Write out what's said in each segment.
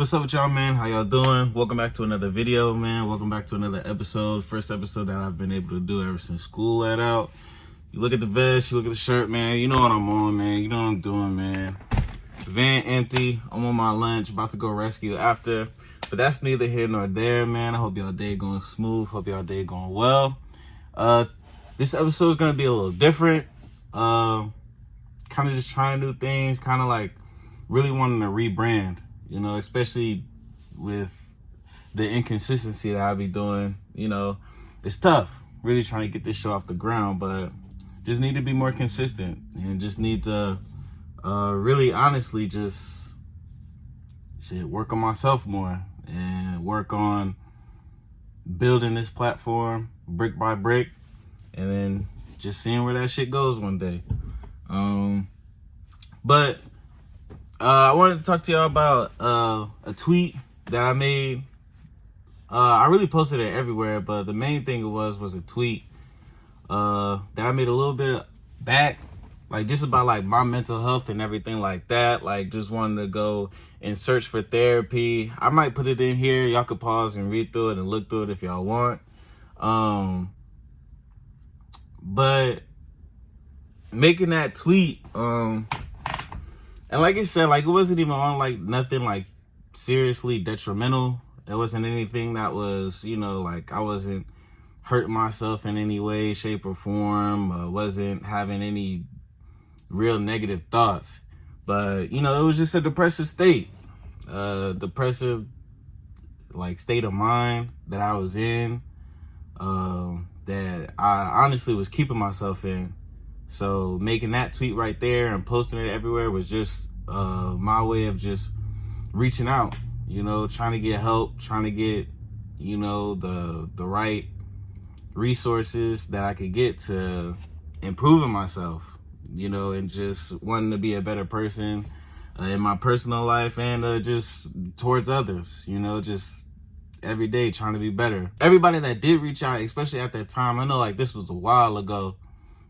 What's up with y'all, man? How y'all doing? Welcome back to another video, man. Welcome back to another episode. First episode that I've been able to do ever since school let out. You look at the vest, you look at the shirt, man. You know what I'm on, man. You know what I'm doing, man. Van empty. I'm on my lunch, about to go rescue after. But that's neither here nor there, man. I hope y'all day going smooth. Hope y'all day going well. This episode is gonna be a little different. Kind of just trying new things. Kind of like really wanting to rebrand. You know, especially with the inconsistency that I be doing, you know, it's tough really trying to get this show off the ground, but just need to be more consistent and just need to really honestly just work on myself more and work on building this platform brick by brick and then just seeing where that shit goes one day. But I wanted to talk to y'all about a tweet that I made. I really posted it everywhere, but the main thing it was a tweet that I made a little bit back, like just about like my mental health and everything like that. Like just wanted to go and search for therapy. I might put it in here. Y'all could pause and read through it and look through it if y'all want. But making that tweet, and like I said, like it wasn't even on like nothing like seriously detrimental. It wasn't anything that was, you know, like I wasn't hurting myself in any way, shape, or form. Wasn't having any real negative thoughts. But, you know, it was just a depressive state. Depressive, like, state of mind that I was in. That I honestly was keeping myself in. So making that tweet right there and posting it everywhere was just my way of just reaching out, you know, trying to get help, trying to get, you know, the right resources that I could get to improving myself, you know, and just wanting to be a better person in my personal life and just towards others, you know, just every day trying to be better. Everybody that did reach out, especially at that time, I know like this was a while ago,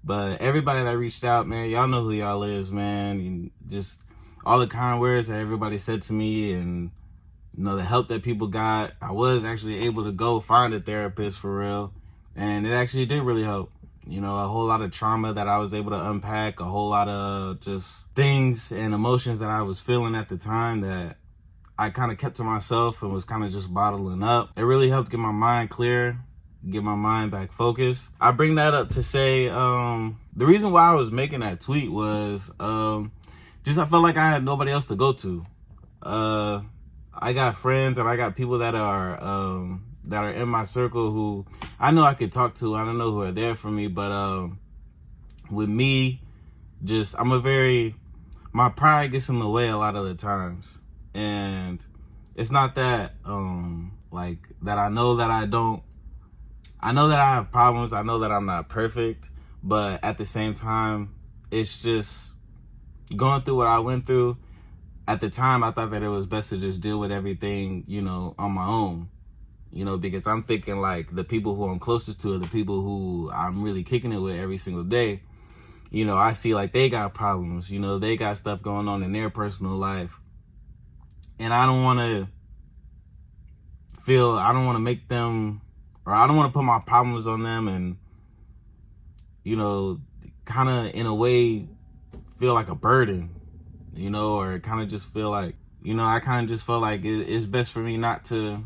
but everybody that reached out, man, y'all know who y'all is, man. And just all the kind words that everybody said to me and, you know, the help that people got. I was actually able to go find a therapist for real. And it actually did really help. You know, a whole lot of trauma that I was able to unpack, a whole lot of just things and emotions that I was feeling at the time that I kind of kept to myself and was kind of just bottling up. It really helped get my mind clear, get my mind back focused. I bring that up to say the reason why I was making that tweet was just I felt like I had nobody else to go to. I got friends and I got people that are in my circle who I know I could talk to. I don't know who are there for me, but with me, just my pride gets in the way a lot of the times. And it's not that like that I know that I have problems. I know that I'm not perfect, but at the same time, it's just going through what I went through. At the time, I thought that it was best to just deal with everything, you know, on my own, you know, because I'm thinking like the people who I'm closest to are the people who I'm really kicking it with every single day. You know, I see like they got problems, you know, they got stuff going on in their personal life. And I don't want to make them, or I don't want to put my problems on them and, you know, kind of in a way feel like a burden, you know, or kind of just feel like, you know, I kind of just felt like it's best for me not to,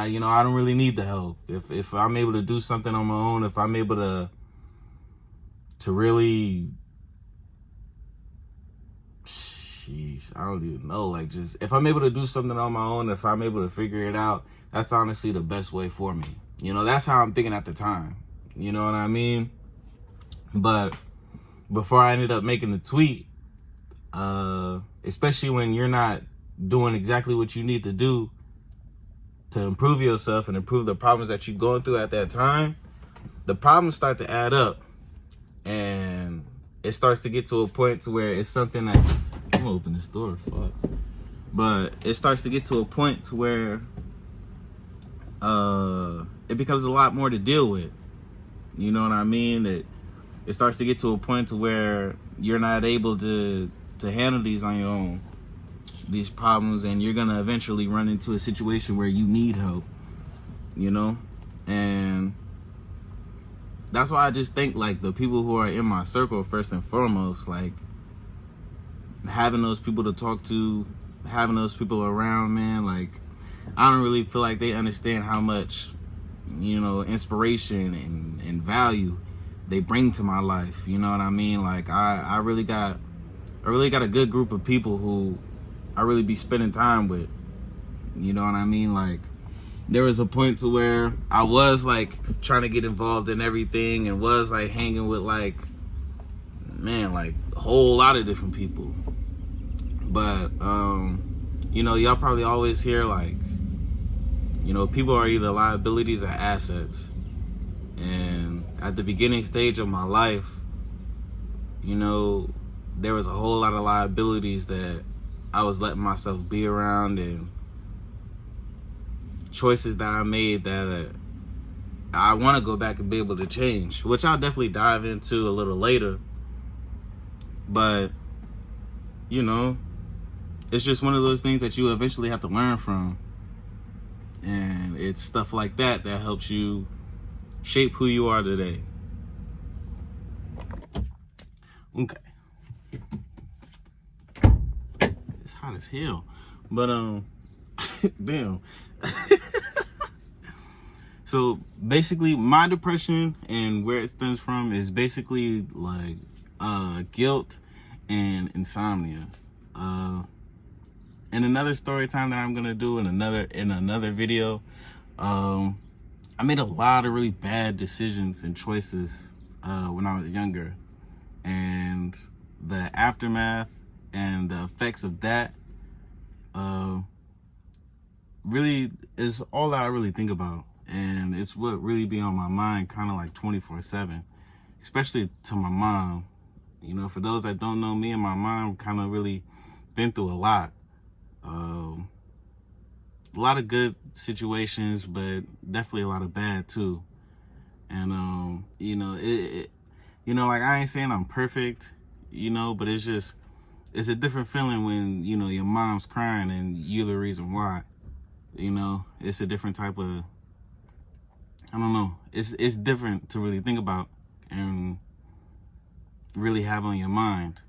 you know, I don't really need the help. If I'm able to do something on my own, if I'm able to really, I don't even know, like just, if I'm able to do something on my own, if I'm able to figure it out, that's honestly the best way for me. You know, that's how I'm thinking at the time. You know what I mean? But before I ended up making the tweet, especially when you're not doing exactly what you need to do to improve yourself and improve the problems that you're going through at that time, the problems start to add up. And it starts to get to a point to where it's something that, I'm gonna open this door, fuck. But it starts to get to a point to where it becomes a lot more to deal with. You know what I mean? That it starts to get to a point to where you're not able to handle these on your own. these problems, and you're gonna eventually run into a situation where you need help, you know? And that's why I just think, like, the people who are in my circle, first and foremost, like, having those people to talk to, having those people around, man, like, I don't really feel like they understand how much, you know, inspiration and value they bring to my life. You know what I mean? Like, I really got a good group of people who I really be spending time with. You know what I mean? Like, there was a point to where I was, like, trying to get involved in everything and was, like, hanging with, like, man, like, a whole lot of different people. But, you know, y'all probably always hear, like, you know, people are either liabilities or assets. And at the beginning stage of my life, you know, there was a whole lot of liabilities that I was letting myself be around, and choices that I made that I want to go back and be able to change, which I'll definitely dive into a little later. But, you know, it's just one of those things that you eventually have to learn from. And it's stuff like that that helps you shape who you are today. Okay. It's hot as hell. But, damn. So basically, my depression and where it stems from is basically like guilt and insomnia. And another story time that I'm gonna do in another video, I made a lot of really bad decisions and choices when I was younger, and the aftermath and the effects of that really is all that I really think about. And it's what really be on my mind kind of like 24/7, especially to my mom. You know, for those that don't know, me and my mom kind of really been through a lot. A lot of good situations, but definitely a lot of bad too. And, you know, you know, like, I ain't saying I'm perfect, you know, but it's a different feeling when, you know, your mom's crying and you're the reason why. You know, it's a different type of, I don't know. It's different to really think about and really have on your mind,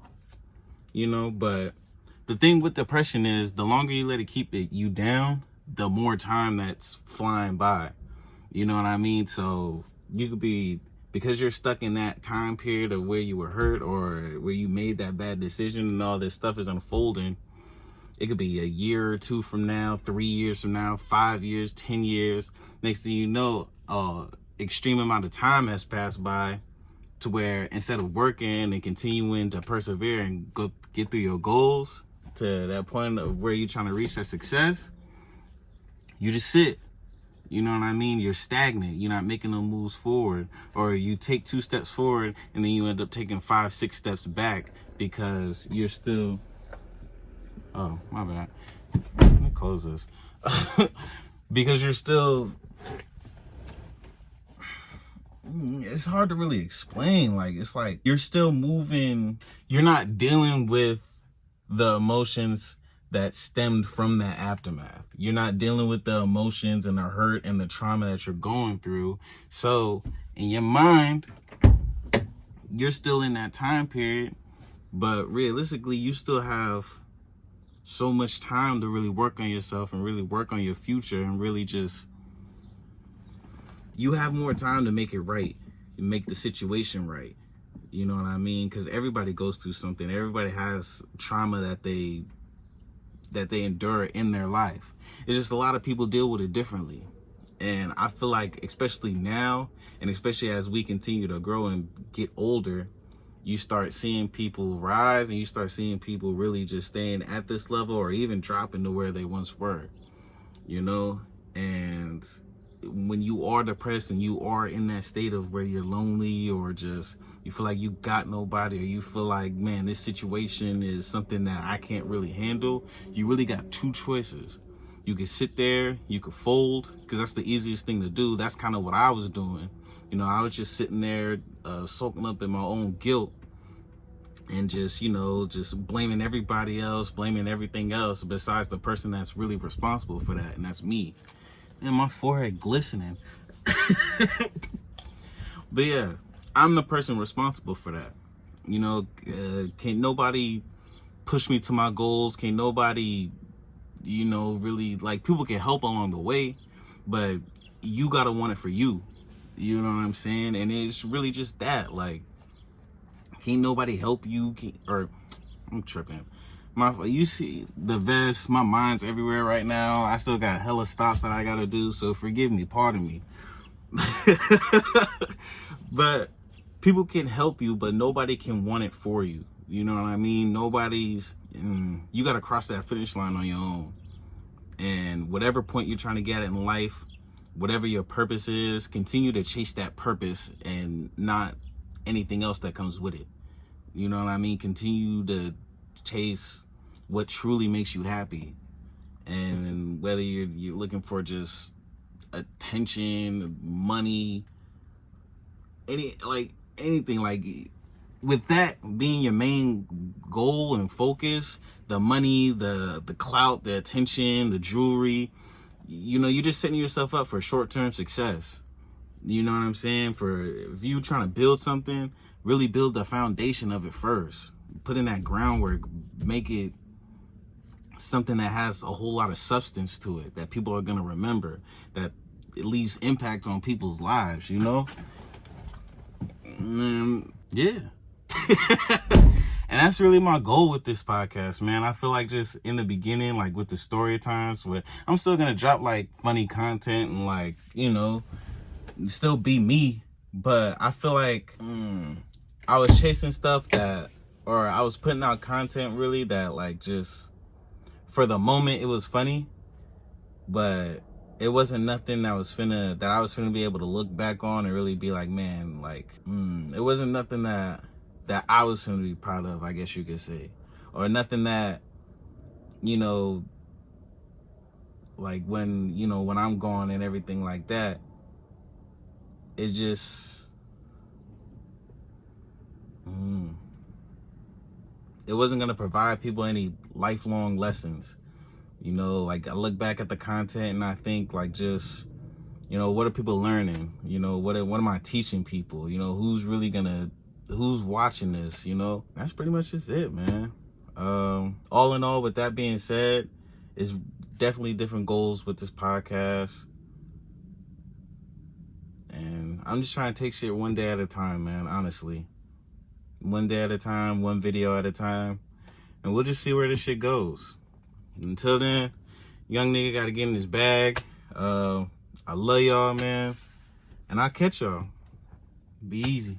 you know. But the thing with depression is, the longer you let it keep you down, the more time that's flying by. You know what I mean? So you could be, because you're stuck in that time period of where you were hurt or where you made that bad decision and all this stuff is unfolding. It could be a year or two from now, 3 years from now, 5 years, 10 years. Next thing you know, extreme amount of time has passed by to where instead of working and continuing to persevere and go get through your goals to that point of where you're trying to reach that success, you just sit. You know what I mean? You're stagnant. You're not making no moves forward. Or you take 2 steps forward and then you end up taking 5, 6 steps back because you're still... Oh, my bad. Let me close this. Because you're still... It's hard to really explain. Like, it's like you're still moving. You're not dealing with the emotions that stemmed from that aftermath. You're not dealing with the emotions and the hurt and the trauma that you're going through. So in your mind, you're still in that time period, but realistically, you still have so much time to really work on yourself and really work on your future and really just, you have more time to make it right, make the situation right. You know what I mean? Because everybody goes through something. Everybody has trauma that they endure in their life. It's just a lot of people deal with it differently. And I feel like, especially now, and especially as we continue to grow and get older, you start seeing people rise and you start seeing people really just staying at this level or even dropping to where they once were, you know? And when you are depressed and you are in that state of where you're lonely or just you feel like you got nobody, or you feel like, man, this situation is something that I can't really handle, you really got 2 choices. You can sit there, you could fold, because that's the easiest thing to do. That's kind of what I was doing. You know, I was just sitting there soaking up in my own guilt and just, you know, just blaming everybody else, blaming everything else besides the person that's really responsible for that, and that's me. And my forehead glistening. But yeah, I'm the person responsible for that. You know, can't nobody push me to my goals. Can't nobody, you know, really, like, people can help along the way, but you gotta want it for you. You know what I'm saying? And it's really just that, like, can't nobody help you, or I'm tripping. You see the vest, my mind's everywhere right now. I still got hella stops that I gotta do, so forgive me, pardon me. But people can help you, but nobody can want it for you. You know what I mean? You gotta cross that finish line on your own. And whatever point you're trying to get at in life, whatever your purpose is, continue to chase that purpose and not anything else that comes with it. You know what I mean? Continue to chase what truly makes you happy. And whether you're looking for just attention, money, anything, like, with that being your main goal and focus, the money, the clout, the attention, the jewelry, you know, you're just setting yourself up for short-term success. You know what I'm saying? If you trying to build something, really build the foundation of it first. Put in that groundwork, make it something that has a whole lot of substance to it, that people are gonna remember, that it leaves impact on people's lives, you know? Yeah. And that's really my goal with this podcast, man. I feel like just in the beginning, like with the story times, where I'm still gonna drop like funny content and, like, you know, still be me, but I feel like I was chasing stuff or I was putting out content really that, like, just for the moment it was funny, but it wasn't nothing that I was finna be able to look back on and really be like, man, like, it wasn't nothing that I was finna be proud of, I guess you could say, or nothing that, you know, like when I'm gone and everything like that, it just, it wasn't gonna provide people any lifelong lessons. You know, like, I look back at the content and I think, like, just, you know, what are people learning? You know, what am I teaching people? You know, who's watching this? You know, that's pretty much just it, man. All in all, with that being said, it's definitely different goals with this podcast. And I'm just trying to take shit one day at a time, man, honestly. One day at a time, one video at a time. And we'll just see where this shit goes. Until then, young nigga gotta get in his bag. I love y'all, man. And I'll catch y'all. Be easy.